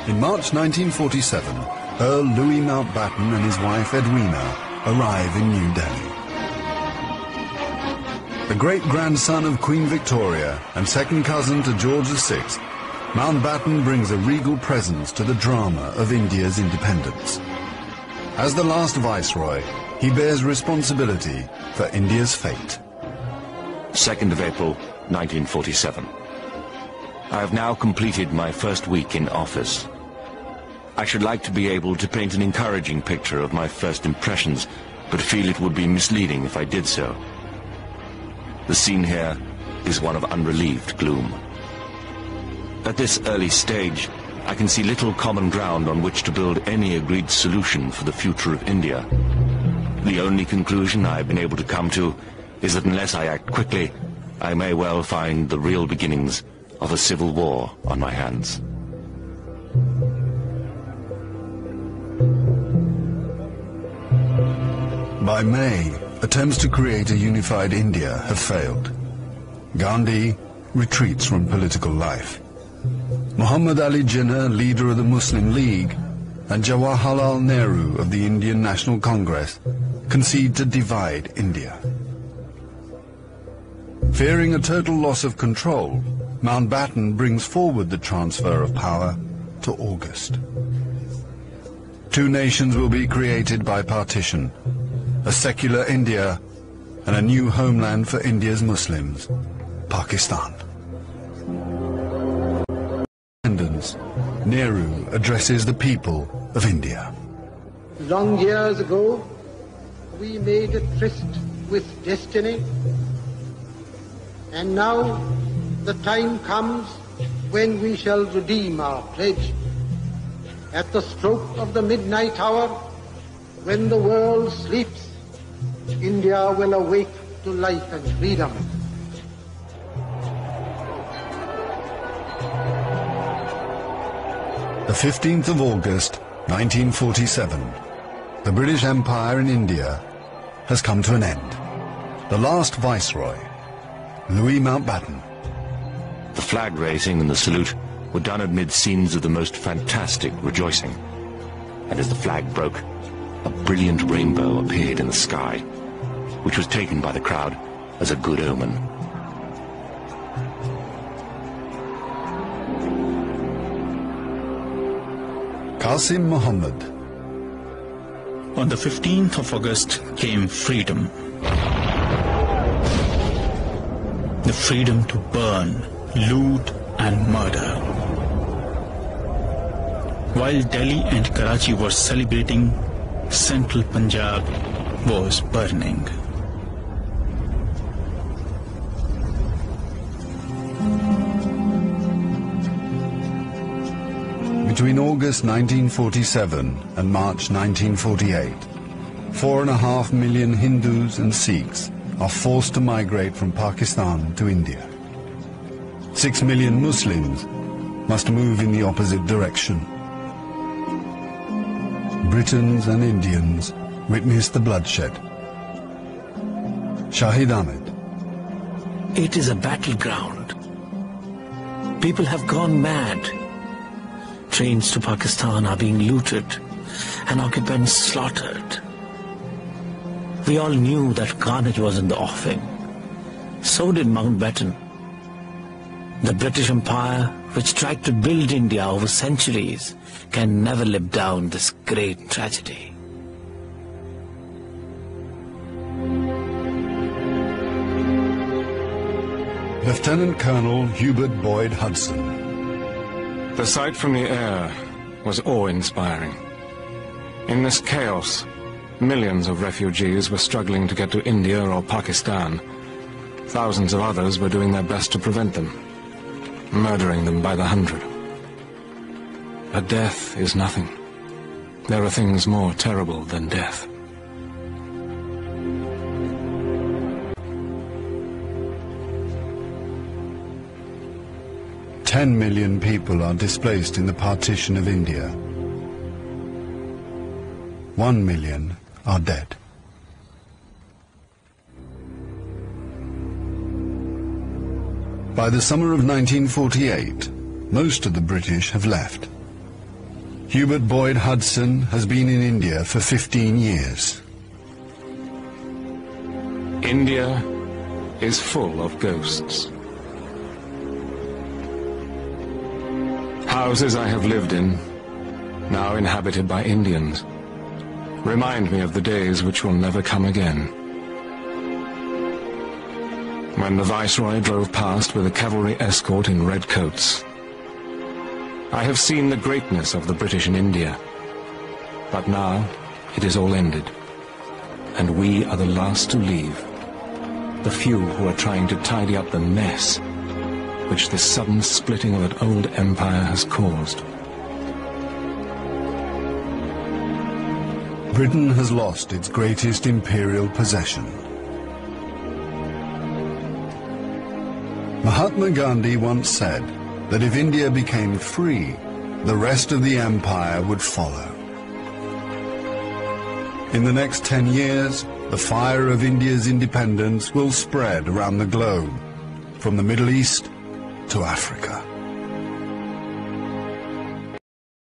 In March 1947, Earl Louis Mountbatten and his wife Edwina arrive in New Delhi. The great-grandson of Queen Victoria and second cousin to George VI, Mountbatten brings a regal presence to the drama of India's independence. As the last Viceroy, he bears responsibility for India's fate. 2nd of April, 1947. I have now completed my first week in office. I should like to be able to paint an encouraging picture of my first impressions, but feel it would be misleading if I did so. The scene here is one of unrelieved gloom. At this early stage, I can see little common ground on which to build any agreed solution for the future of India. The only conclusion I have been able to come to is that unless I act quickly, I may well find the real beginnings of a civil war on my hands. By May, attempts to create a unified India have failed. Gandhi retreats from political life. Muhammad Ali Jinnah, leader of the Muslim League, and Jawaharlal Nehru of the Indian National Congress concede to divide India. Fearing a total loss of control, Mountbatten brings forward the transfer of power to August. Two nations will be created by partition, a secular India and a new homeland for India's Muslims, Pakistan. Nehru addresses the people of India. Long years ago, we made a tryst with destiny, and now the time comes when we shall redeem our pledge. At the stroke of the midnight hour, when the world sleeps, India will awake to life and freedom. The 15th of August, 1947, the British Empire in India has come to an end. The last Viceroy, Louis Mountbatten. The flag raising and the salute were done amid scenes of the most fantastic rejoicing. And as the flag broke, a brilliant rainbow appeared in the sky, which was taken by the crowd as a good omen. Qasim Muhammad. On the 15th of August came freedom. The freedom to burn, loot and murder. While Delhi and Karachi were celebrating, central Punjab was burning. Between August 1947 and March 1948, 4.5 million Hindus and Sikhs are forced to migrate from Pakistan to India. 6 million Muslims must move in the opposite direction. Britons and Indians witness the bloodshed. Shahid Ahmed. It is a battleground. People have gone mad. Trains to Pakistan are being looted and occupants slaughtered. We all knew that carnage was in the offing. So did Mountbatten. The British Empire, which tried to build India over centuries, can never live down this great tragedy. Lieutenant Colonel Hubert Boyd Hudson. The sight from the air was awe-inspiring. In this chaos, millions of refugees were struggling to get to India or Pakistan. Thousands of others were doing their best to prevent them, murdering them by the hundred. But death is nothing. There are things more terrible than death. $10 million people are displaced in the partition of India. 1 million are dead. By the summer of 1948, most of the British have left. Hubert Boyd Hudson has been in India for 15 years. India is full of ghosts. Houses I have lived in, now inhabited by Indians, remind me of the days which will never come again. When the Viceroy drove past with a cavalry escort in red coats, I have seen the greatness of the British in India, but now it is all ended, and we are the last to leave, the few who are trying to tidy up the mess which the sudden splitting of an old empire has caused. Britain has lost its greatest imperial possession. Mahatma Gandhi once said that if India became free, the rest of the empire would follow. In the next 10 years, the fire of India's independence will spread around the globe, from the Middle East to Africa.